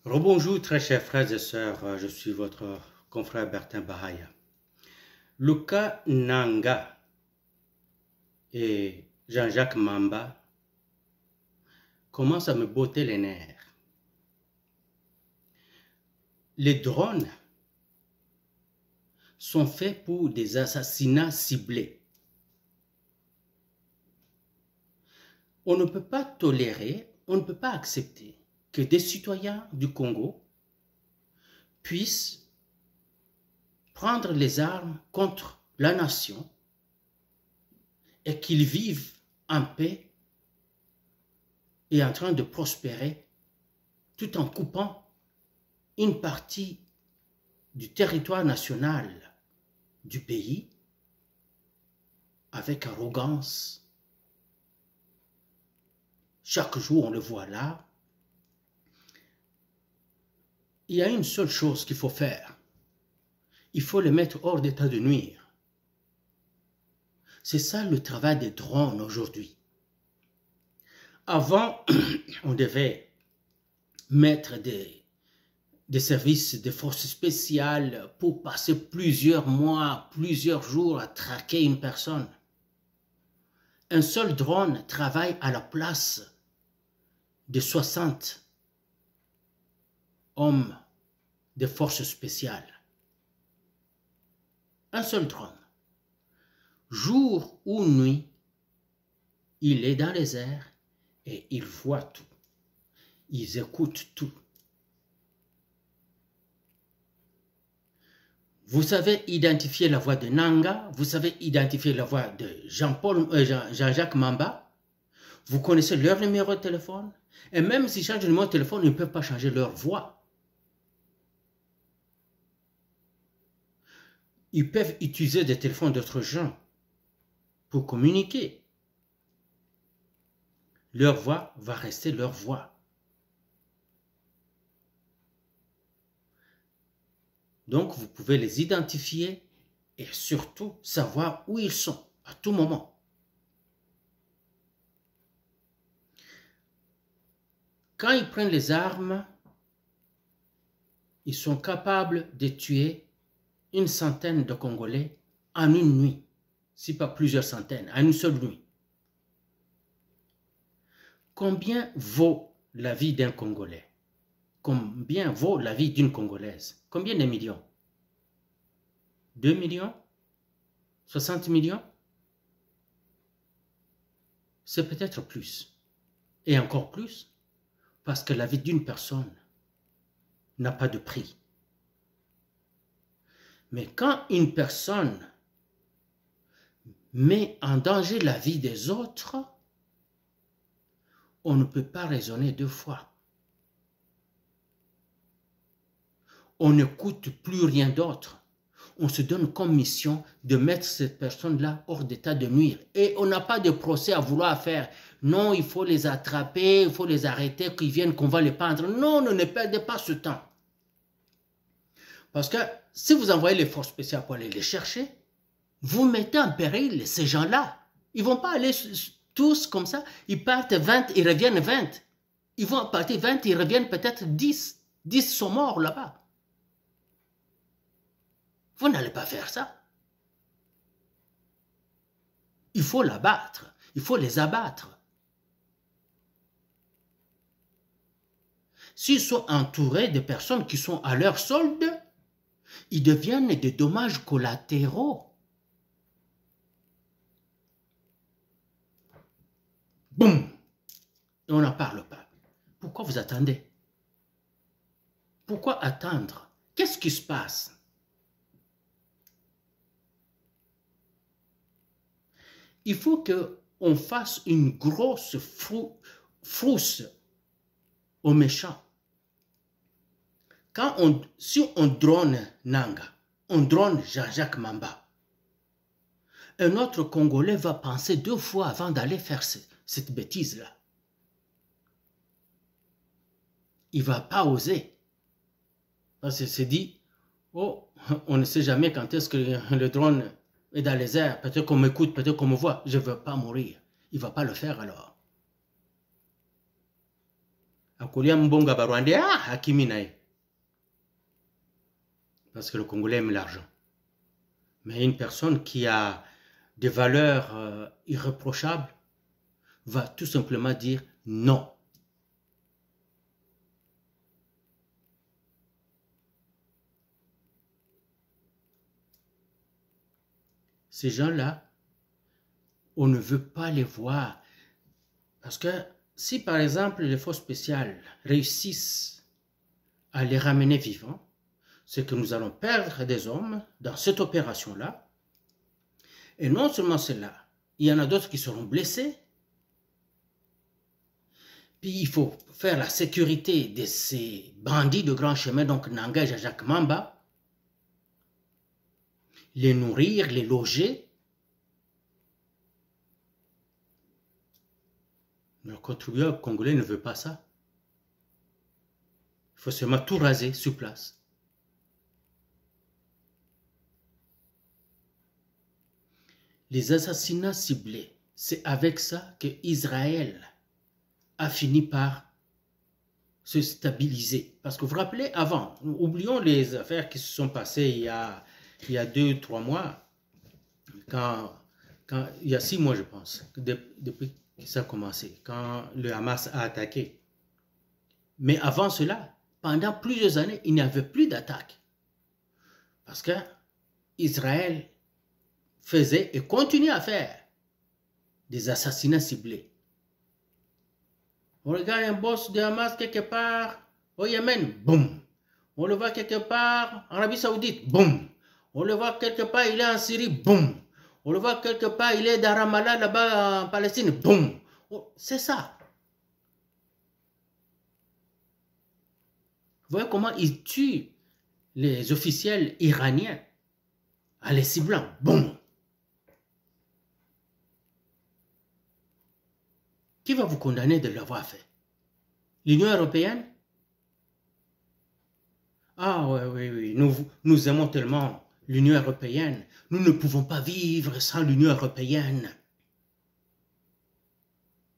Rebonjour très chers frères et sœurs, je suis votre confrère Bertin Bahaya. Le cas Nanga et Jean-Jacques Mamba commence à me botter les nerfs. Les drones sont faits pour des assassinats ciblés. On ne peut pas tolérer, on ne peut pas accepter que des citoyens du Congo puissent prendre les armes contre la nation et qu'ils vivent en paix et en train de prospérer tout en coupant une partie du territoire national du pays avec arrogance. Chaque jour, on le voit là. Il y a une seule chose qu'il faut faire. Il faut les mettre hors d'état de nuire. C'est ça le travail des drones aujourd'hui. Avant, on devait mettre des services de forces spéciales pour passer plusieurs mois, plusieurs jours à traquer une personne. Un seul drone travaille à la place de 60 hommes de forces spéciales. Un seul drone. Jour ou nuit, il est dans les airs et il voit tout. Ils écoutent tout. Vous savez identifier la voix de Nanga, vous savez identifier la voix de Jean-Jacques Mamba, vous connaissez leur numéro de téléphone, et même s'ils changent de numéro de téléphone, ils ne peuvent pas changer leur voix. Ils peuvent utiliser des téléphones d'autres gens pour communiquer. Leur voix va rester leur voix. Donc, vous pouvez les identifier et surtout savoir où ils sont à tout moment. Quand ils prennent les armes, ils sont capables de tuer une centaine de Congolais en une nuit, si pas plusieurs centaines, en une seule nuit. Combien vaut la vie d'un Congolais? Combien vaut la vie d'une Congolaise? Combien de millions? 2 millions? 60 millions? C'est peut-être plus. Et encore plus, parce que la vie d'une personne n'a pas de prix. Mais quand une personne met en danger la vie des autres, on ne peut pas raisonner deux fois. On n'écoute plus rien d'autre. On se donne comme mission de mettre cette personne-là hors d'état de nuire. Et on n'a pas de procès à vouloir faire. Non, il faut les attraper, il faut les arrêter, qu'ils viennent, qu'on va les pendre. Non, ne perdez pas ce temps. Parce que si vous envoyez les forces spéciales pour aller les chercher, vous mettez en péril ces gens-là. Ils ne vont pas aller tous comme ça. Ils partent 20, ils reviennent 20. Ils vont partir 20, ils reviennent peut-être 10. 10 sont morts là-bas. Vous n'allez pas faire ça. Il faut l'abattre. Il faut les abattre. S'ils sont entourés de personnes qui sont à leur solde, ils deviennent des dommages collatéraux. Boum! Et on n'en parle pas. Pourquoi vous attendez? Pourquoi attendre? Qu'est-ce qui se passe? Il faut qu'on fasse une grosse frousse aux méchants. Si on drone Nanga, on drone Jean-Jacques Mamba, un autre Congolais va penser 2 fois avant d'aller faire cette bêtise-là. Il ne va pas oser. Parce qu'il se dit, oh, on ne sait jamais quand est-ce que le drone est dans les airs. Peut-être qu'on m'écoute, peut-être qu'on me voit. Je ne veux pas mourir. Il ne va pas le faire alors. Akolia mbonga barwandais, ah, Hakimi nae. Parce que le Congolais aime l'argent. Mais une personne qui a des valeurs irréprochables va tout simplement dire non. Ces gens-là, on ne veut pas les voir. Parce que si par exemple les forces spéciales réussissent à les ramener vivants, c'est que nous allons perdre des hommes dans cette opération-là. Et non seulement cela, il y en a d'autres qui seront blessés. Puis il faut faire la sécurité de ces bandits de grand chemin, donc Nanga et Jacques Mamba, les nourrir, les loger. Le contribuable congolais ne veut pas ça. Il faut seulement tout raser sur place. Les assassinats ciblés, c'est avec ça que Israël a fini par se stabiliser. Parce que vous vous rappelez, avant, oublions les affaires qui se sont passées il y a 2-3 mois, il y a 6 mois je pense, depuis que ça a commencé, quand le Hamas a attaqué. Mais avant cela, pendant plusieurs années, il n'y avait plus d'attaque. Parce que Israël faisait et continue à faire des assassinats ciblés. On regarde un boss de Hamas quelque part au Yémen, boum. On le voit quelque part en Arabie Saoudite, boum. On le voit quelque part, il est en Syrie, boum. On le voit quelque part, il est dans Ramallah, là-bas en Palestine, boum. C'est ça. Vous voyez comment ils tuent les officiels iraniens en les ciblant, boum. Qui va vous condamner de l'avoir fait? L'Union européenne? Ah oui, nous aimons tellement l'Union européenne. Nous ne pouvons pas vivre sans l'Union européenne.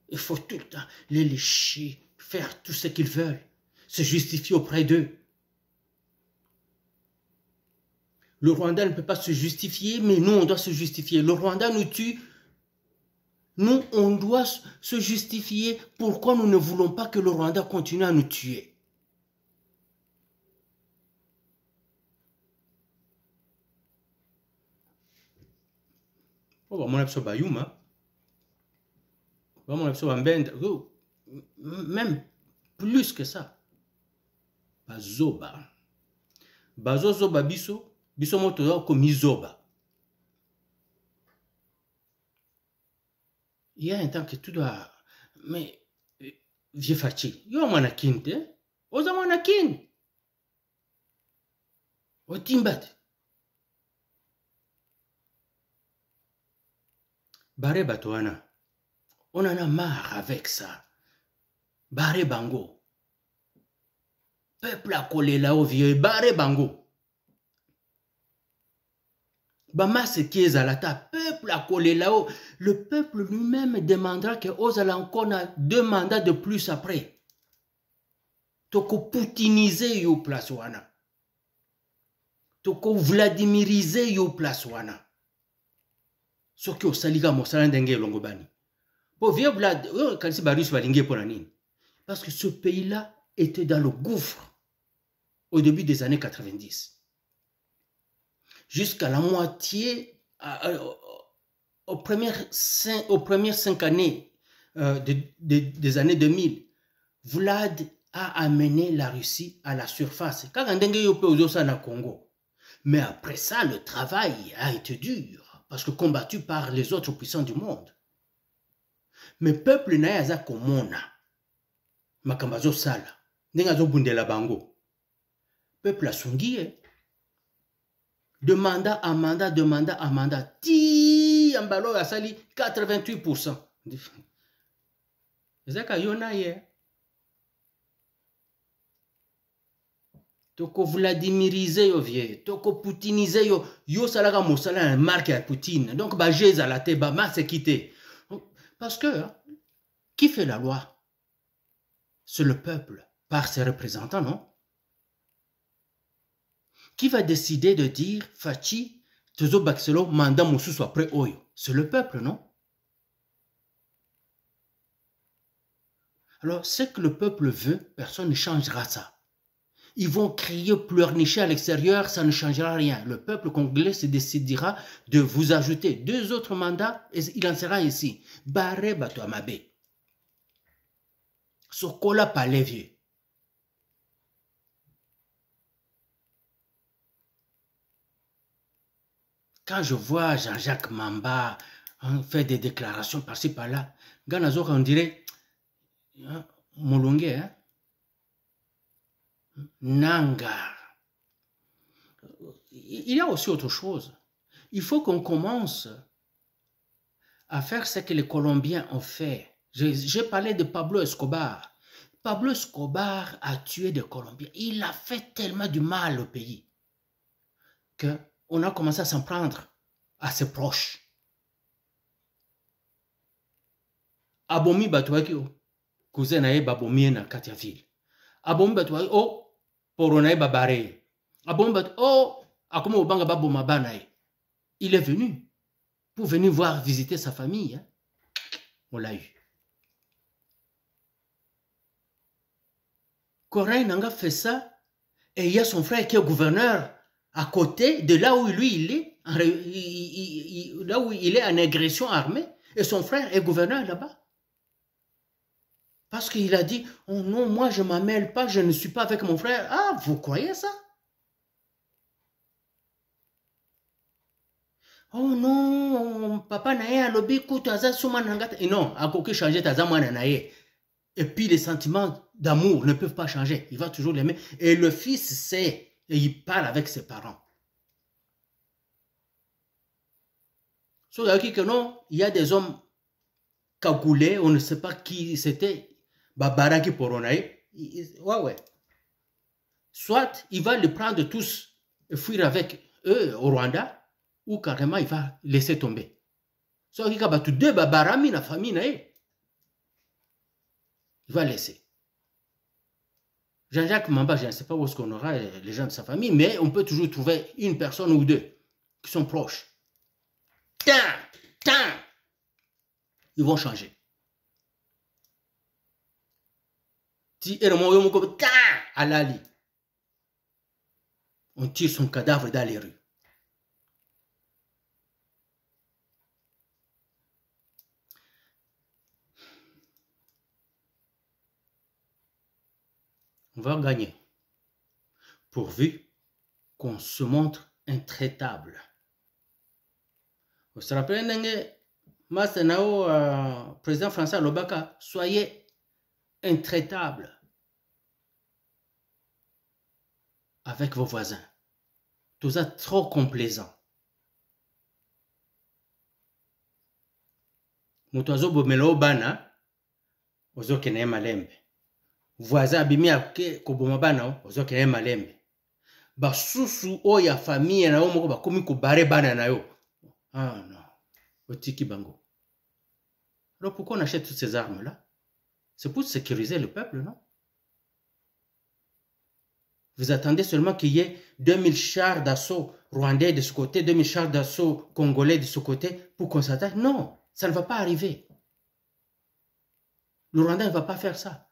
Il faut tout le temps les lécher, faire tout ce qu'ils veulent, se justifier auprès d'eux. Le Rwanda ne peut pas se justifier, mais nous, on doit se justifier. Le Rwanda nous tue. Nous, on doit se justifier pourquoi nous ne voulons pas que le Rwanda continue à nous tuer. Même plus que ça. Bazoba. Bazoba biso, biso moto comme zoba. Il y a un temps que tu dois... Mais, vieux Fachi, yo manakin te, oza manakin. O timbat. Bare batoana. On en a marre avec ça. Bare bango. Peuple a collé là au vieux, bare bango. Bamas qui est à la table, peuple a collé là-haut. Le peuple lui-même demandera que Ozala encore a 2 mandats de plus après. Toko poutiniser yo place wana. Toko vladimiriser yo place wana. Soki osaliga mosala ndenge longobani. Po vieux blad, kalisi barus balingue pour nini. Parce que ce pays-là était dans le gouffre au début des années 90. Jusqu'à la moitié, aux premières 5 années des années 2000, Vlad a amené la Russie à la surface. Congo. Mais après ça, le travail a été dur, parce que combattu par les autres puissants du monde. Mais peuple na yaza komona, makambazo sala, nengazo bundela bango. Peuple a sungie. De mandat à mandat, de mandat à mandat. Ti ambalo a sali 88%. Ezaka yona ye. Toko vladimiriser yo vie, toko poutiniser yo, yo salaka mosala marque à Poutine. Donc ba jez à la te ba ma se quitter. Parce que qui fait la loi? C'est le peuple, par ses représentants, non? Qui va décider de dire, Fachi, Tezo Baxelo, mandat Moussou après Oyo? C'est le peuple, non? Alors, ce que le peuple veut, personne ne changera ça. Ils vont crier, pleurnicher à l'extérieur, ça ne changera rien. Le peuple congolais se décidera de vous ajouter 2 autres mandats et il en sera ici. Baré Bato Amabe. Sokola Palais vieux. Quand je vois Jean-Jacques Mamba faire des déclarations par-ci par-là, Ganazor, on dirait Molongue, hein? Nanga. Il y a aussi autre chose. Il faut qu'on commence à faire ce que les Colombiens ont fait. J'ai parlé de Pablo Escobar. Pablo Escobar a tué des Colombiens. Il a fait tellement du mal au pays qu'on a commencé à s'en prendre à ses proches. Abomi Batouaki, cousin nae babomi na Katiaville. Abomi Batouaki, oh, poronae babare. Abomi Batouaki, oh, akomo obanga baboma banae. Il est venu pour venir voir visiter sa famille. Hein. On l'a eu. Corneille Nangaa fait ça et il y a son frère qui est gouverneur à côté de là où lui il est, là où il est en agression armée et son frère est gouverneur là-bas. Parce qu'il a dit, oh non, moi je ne m'en mêle pas, je ne suis pas avec mon frère. Ah, vous croyez ça? Oh non, papa nae alobi kutaza suma nangata. Et non, à quoi changer taza mwana nae. Et puis les sentiments d'amour ne peuvent pas changer. Il va toujours l'aimer. Et le fils sait, et il parle avec ses parents. So, que non, il y a des hommes cagoulés, on ne sait pas qui c'était. Babaraki Poronae. Ouais. Soit il va les prendre tous et fuir avec eux au Rwanda, ou carrément il va laisser tomber. Soit il y a deux babarami dans la famille, il va laisser. Jean-Jacques Mamba, je ne sais pas où est-ce qu'on aura les gens de sa famille, mais on peut toujours trouver une personne ou deux qui sont proches. Ils vont changer. On tire son cadavre dans les rues. On va gagner. Pourvu qu'on se montre intraitable. Vous vous rappelez, président François Lobaka, soyez intraitable avec vos voisins. Tout ça trop complaisant. Mutuazo bomelo bana, ozo kene malembe. Voisin abimi ake koboma bana, ozo kene malembe. Basusu oya famille na omoko bakomi kobare bana na yo. Ah non, otiki bango. Alors pourquoi on achète toutes ces armes-là? C'est pour sécuriser le peuple, non? Vous attendez seulement qu'il y ait 2000 chars d'assaut rwandais de ce côté, 2000 chars d'assaut congolais de ce côté pour qu'on s'attaque? Non, ça ne va pas arriver. Le Rwanda ne va pas faire ça.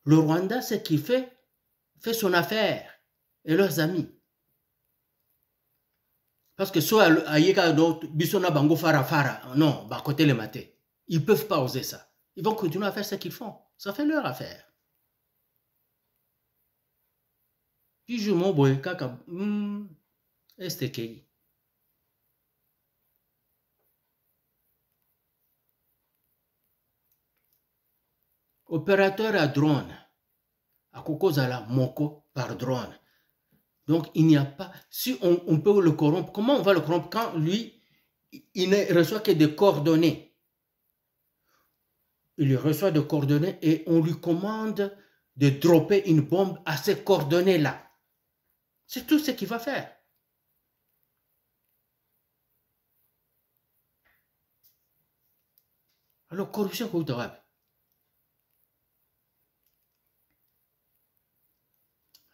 Le Rwanda, ce qu'il fait son affaire et leurs amis. Parce que soit ayeka d'autres, bisona bango fara, non, bah côté les matés. Ils ne peuvent pas oser ça. Ils vont continuer à faire ce qu'ils font. Ça fait leur affaire. Puis je m'en bois kaka STKI. Opérateur à drone. À Kokozala Moko par drone. Donc il n'y a pas. Si on peut le corrompre, comment on va le corrompre quand lui, il ne reçoit que des coordonnées? Il reçoit des coordonnées et on lui commande de dropper une bombe à ces coordonnées-là. C'est tout ce qu'il va faire. Alors, corruption, quoi,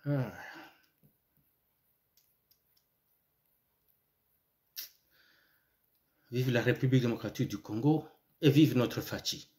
Ah. Vive la République démocratique du Congo et vive notre Fachi.